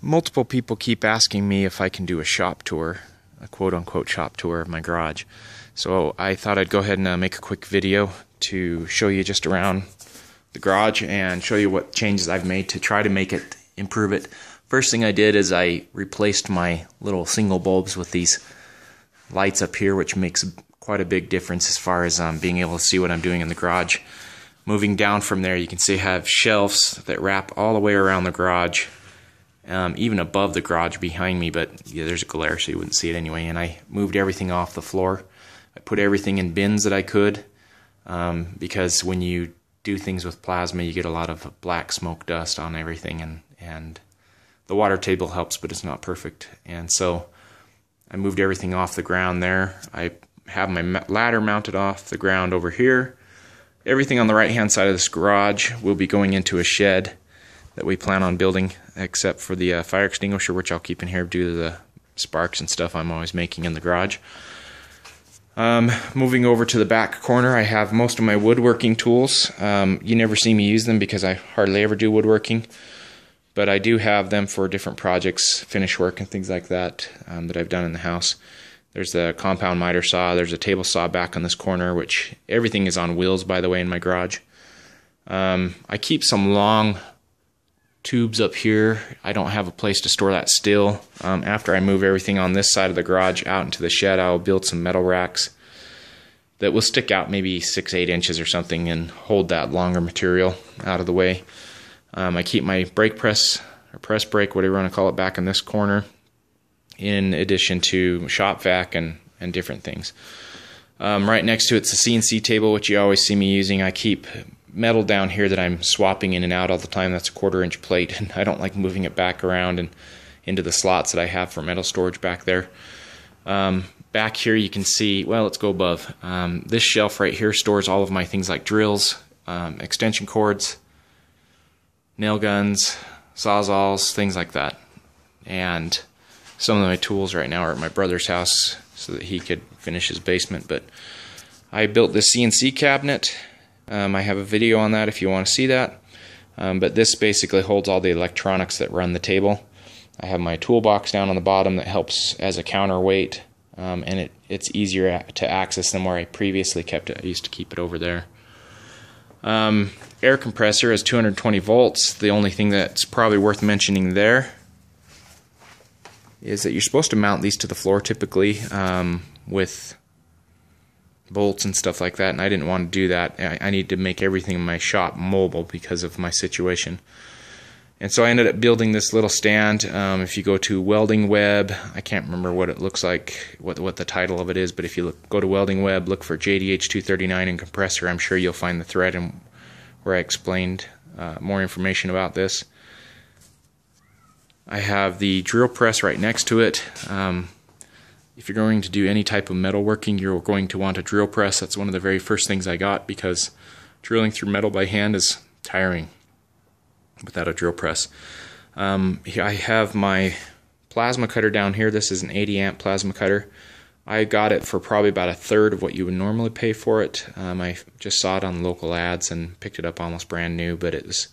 Multiple people keep asking me if I can do a shop tour, a quote-unquote shop tour of my garage. So I thought I'd go ahead and make a quick video to show you just around the garage and show you what changes I've made to try to make it, improve it. First thing I did is I replaced my little single bulbs with these lights up here, which makes quite a big difference as far as being able to see what I'm doing in the garage. Moving down from there, you can see I have shelves that wrap all the way around the garage, even above the garage behind me, but yeah, there's a glare so you wouldn't see it anyway. And I moved everything off the floor. I put everything in bins that I could, because when you do things with plasma, you get a lot of black smoke dust on everything, and the water table helps, but it's not perfect. And so I moved everything off the ground there. I have my ladder mounted off the ground over here. Everything on the right hand side of this garage will be going into a shed that we plan on building, except for the fire extinguisher, which I'll keep in here due to the sparks and stuff I'm always making in the garage. Moving over to the back corner, I have most of my woodworking tools. You never see me use them because I hardly ever do woodworking, but I do have them for different projects, finish work and things like that, that I've done in the house. There's the compound miter saw, there's a table saw back on this corner, which everything is on wheels, by the way, in my garage. I keep some long tubes up here. I don't have a place to store that still. After I move everything on this side of the garage out into the shed, I'll build some metal racks that will stick out maybe 6-8 inches or something and hold that longer material out of the way. I keep my brake press, or press brake, whatever you want to call it, back in this corner, in addition to shop vac and different things. Right next to it's a CNC table, which you always see me using. I keep metal down here that I'm swapping in and out all the time. That's a 1/4 inch plate, and I don't like moving it back around and into the slots that I have for metal storage back there. Back here you can see, well, let's go above. This shelf right here stores all of my things like drills, extension cords, nail guns, sawzalls, things like that. And some of my tools right now are at my brother's house so that he could finish his basement. But I built this CNC cabinet. I have a video on that if you want to see that. But this basically holds all the electronics that run the table. I have my toolbox down on the bottom that helps as a counterweight, and it's easier to access than where I previously kept it. I used to keep it over there. Air compressor is 220 volts. The only thing that's probably worth mentioning there is that you're supposed to mount these to the floor typically with bolts and stuff like that, and I didn't want to do that. I need to make everything in my shop mobile because of my situation. And so I ended up building this little stand. If you go to Welding Web, I can't remember what it looks like, what the title of it is, but if you go to Welding Web, look for JDH 239 and compressor, I'm sure you'll find the thread where I explained more information about this. I have the drill press right next to it. If you're going to do any type of metalworking, you're going to want a drill press. That's one of the very first things I got because drilling through metal by hand is tiring without a drill press. I have my plasma cutter down here. This is an 80 amp plasma cutter. I got it for probably about 1/3 of what you would normally pay for it. I just saw it on local ads and picked it up almost brand new, but it was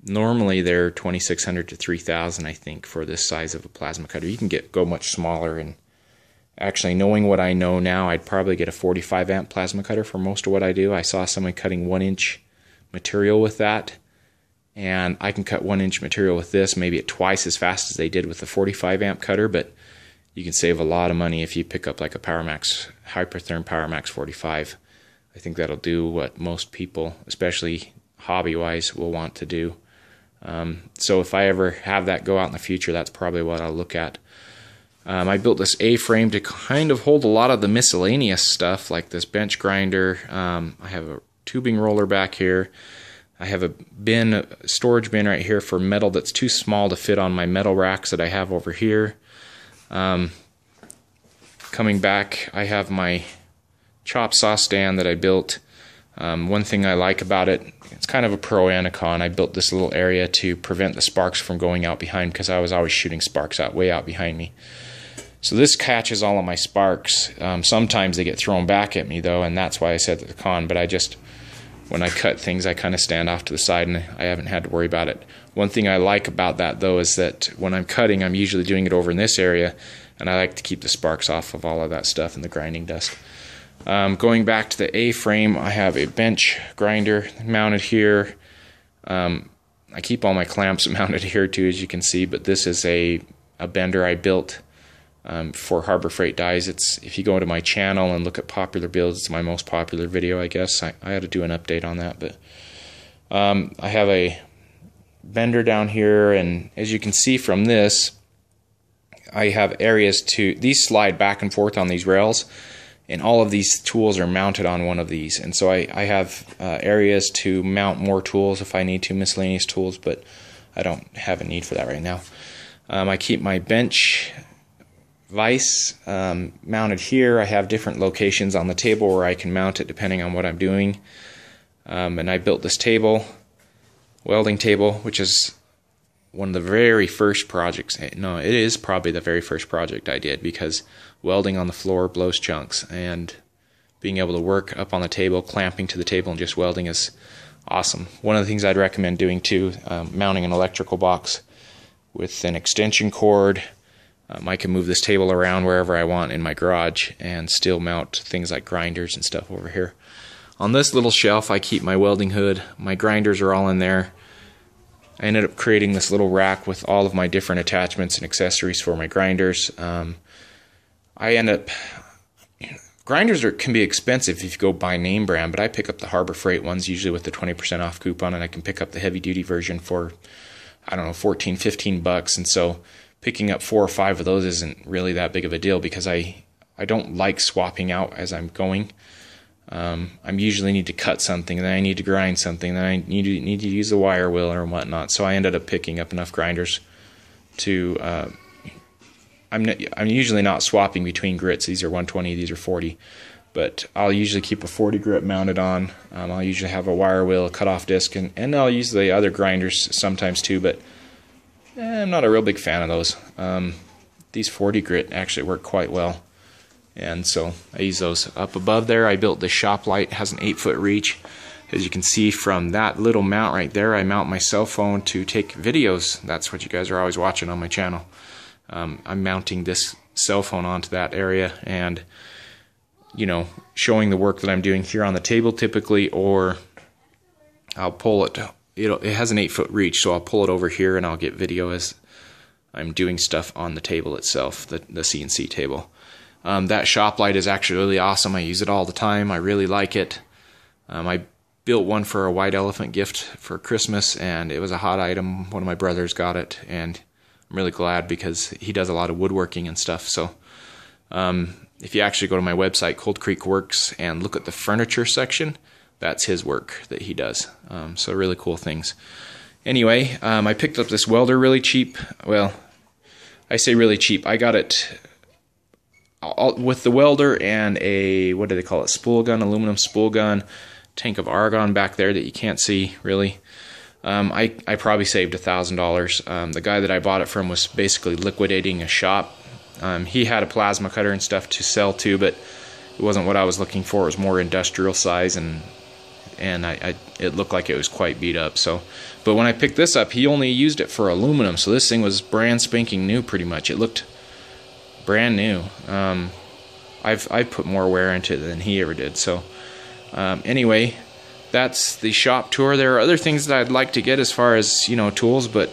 normally they're $2,600 to $3,000, I think, for this size of a plasma cutter. You can go much smaller, and actually, knowing what I know now, I'd probably get a 45 amp plasma cutter for most of what I do. I saw someone cutting 1-inch material with that, and I can cut 1-inch material with this maybe at twice as fast as they did with the 45 amp cutter, but you can save a lot of money if you pick up like a PowerMax, Hypertherm PowerMax 45. I think that'll do what most people, especially hobby-wise, will want to do. So if I ever have that go out in the future, that's probably what I'll look at. I built this A-frame to kind of hold a lot of the miscellaneous stuff, like this bench grinder. I have a tubing roller back here. I have a storage bin right here for metal that's too small to fit on my metal racks that I have over here. Coming back, I have my chop saw stand that I built. One thing I like about it, it's kind of a pro and a con. I built this little area to prevent the sparks from going out behind, because I was always shooting sparks way out behind me. So this catches all of my sparks. Sometimes they get thrown back at me though, and that's why I said the con, but I just when I cut things, I kind of stand off to the side and I haven't had to worry about it. One thing I like about that though is that when I'm cutting, I'm usually doing it over in this area, and I like to keep the sparks off of all of that stuff and the grinding dust. Going back to the A-frame, I have a bench grinder mounted here. I keep all my clamps mounted here too, as you can see, but this is a bender I built for Harbor Freight dies. If you go to my channel and look at popular builds, it's my most popular video, I guess. I had to do an update on that, but I have a bender down here, and as you can see from this, I have areas these slide back and forth on these rails, and all of these tools are mounted on one of these, and so I have areas to mount more tools if I need to, miscellaneous tools, but I don't have a need for that right now. I keep my bench vise mounted here. I have different locations on the table where I can mount it depending on what I'm doing. And I built this table, welding table, which is one of the very first projects. No, it is probably the very first project I did, because welding on the floor blows chunks, and being able to work up on the table, clamping to the table and just welding is awesome. One of the things I'd recommend doing too, mounting an electrical box with an extension cord. I can move this table around wherever I want in my garage and still mount things like grinders and stuff over here. On this little shelf, I keep my welding hood. My grinders are all in there. I ended up creating this little rack with all of my different attachments and accessories for my grinders. Grinders can be expensive if you go buy name brand, but I pick up the Harbor Freight ones, usually with the 20% off coupon, and I can pick up the heavy duty version for, I don't know, 14, 15 bucks. And so picking up 4 or 5 of those isn't really that big of a deal, because I don't like swapping out as I'm going. I usually need to cut something, then I need to grind something, then I need to use a wire wheel or whatnot. So I ended up picking up enough grinders to. I'm usually not swapping between grits. These are 120, these are 40, but I'll usually keep a 40 grit mounted on. I'll usually have a wire wheel, a cutoff disc, and I'll use the other grinders sometimes too. But I'm not a real big fan of those. These 40 grit actually work quite well, and so I use those. Up above there, I built this shop light. It has an 8-foot reach. As you can see from that little mount right there, I mount my cell phone to take videos. That's what you guys are always watching on my channel. I'm mounting this cell phone onto that area, and showing the work that I'm doing here on the table typically, or I'll pull it. It has an 8-foot reach, so I'll pull it over here and I'll get video as I'm doing stuff on the table itself, the CNC table. That shop light is actually really awesome. I use it all the time. I really like it. I built one for a white elephant gift for Christmas, and it was a hot item. One of my brothers got it, and I'm really glad, because he does a lot of woodworking and stuff. So if you actually go to my website, Cold Creek Works, and look at the furniture section, that's his work that he does. So really cool things. Anyway, I picked up this welder really cheap. Well, I say really cheap. I got it with the welder and a, what do they call it, spool gun, aluminum spool gun, tank of argon back there that you can't see really. I probably saved $1,000. The guy that I bought it from was basically liquidating a shop. He had a plasma cutter and stuff to sell too, but it wasn't what I was looking for. It was more industrial size, and it looked like it was quite beat up. So, but when I picked this up, he only used it for aluminum, so this thing was brand spanking new pretty much. It looked brand new. I've put more wear into it than he ever did. So anyway, that's the shop tour. There are other things that I'd like to get as far as, tools, but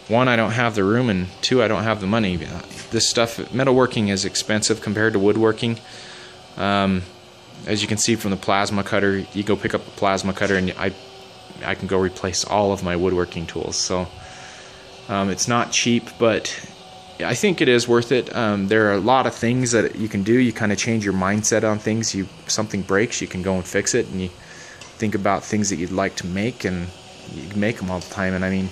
1, I don't have the room, and 2, I don't have the money. This stuff, metalworking is expensive compared to woodworking. As you can see from the plasma cutter, you go pick up a plasma cutter and I can go replace all of my woodworking tools. So it's not cheap, but I think it is worth it. There are a lot of things that you can do. You kind of change your mindset on things. Something breaks, you can go and fix it, and you think about things that you'd like to make, and you can make them all the time. And I mean,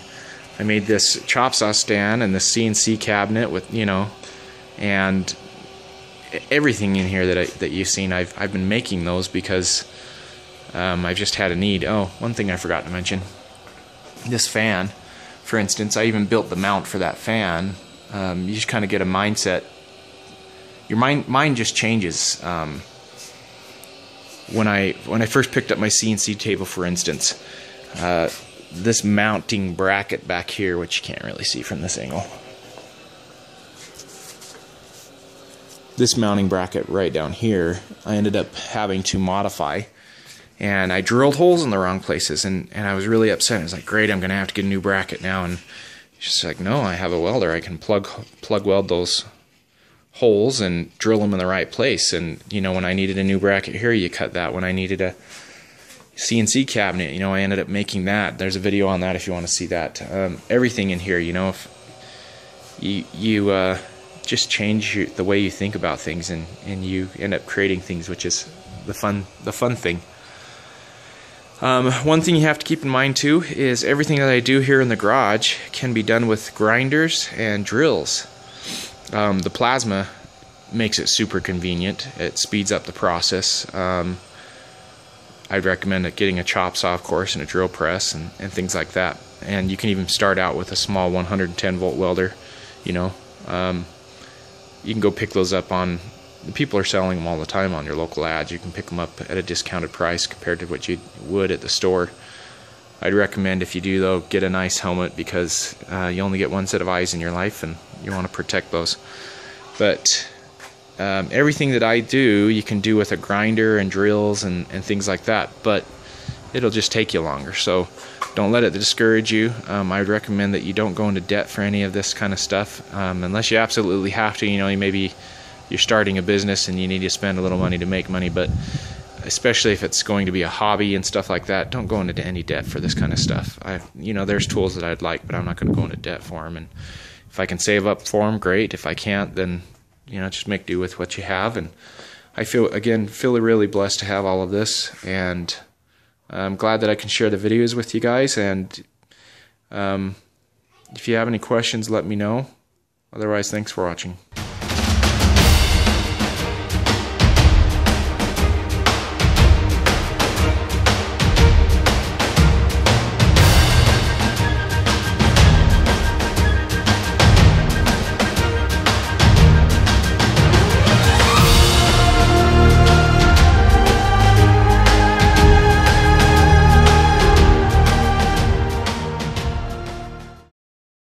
I made this chop saw stand and the CNC cabinet with, and everything in here that you've seen. I've been making those because I've just had a need. Oh, one thing I forgot to mention. This fan, for instance, I even built the mount for that fan. You just kind of get a mindset. Your mind just changes when I first picked up my CNC table, for instance, this mounting bracket back here, which you can't really see from this angle, this mounting bracket right down here, I ended up having to modify, and I drilled holes in the wrong places, and I was really upset. I was like, great, I'm gonna have to get a new bracket now. And she's like, no, I have a welder, I can plug weld those holes and drill them in the right place. And you know, when I needed a new bracket here, you cut that. When I needed a CNC cabinet, you know, I ended up making that. There's a video on that if you want to see that. Everything in here, you know, if you just change the way you think about things, and you end up creating things, which is the fun thing. One thing you have to keep in mind too is everything that I do here in the garage can be done with grinders and drills. The plasma makes it super convenient. It speeds up the process. I'd recommend getting a chop saw, of course, and a drill press and things like that. And you can even start out with a small 110 volt welder. You know, you can go pick those up on. People are selling them all the time on your local ads. You can pick them up at a discounted price compared to what you would at the store. I'd recommend, if you do though, get a nice helmet, because you only get one set of eyes in your life, and you want to protect those. But everything that I do, you can do with a grinder and drills and things like that, but it'll just take you longer. So don't let it discourage you. I would recommend that you don't go into debt for any of this kind of stuff, unless you absolutely have to. You know, maybe you're starting a business and you need to spend a little money to make money, but especially if it's going to be a hobby and stuff like that, don't go into any debt for this kind of stuff. You know, there's tools that I'd like, but I'm not going to go into debt for them. And if I can save up for them, great. If I can't, then, you know, just make do with what you have. And I feel really blessed to have all of this, and I'm glad that I can share the videos with you guys. And if you have any questions, let me know. Otherwise, thanks for watching.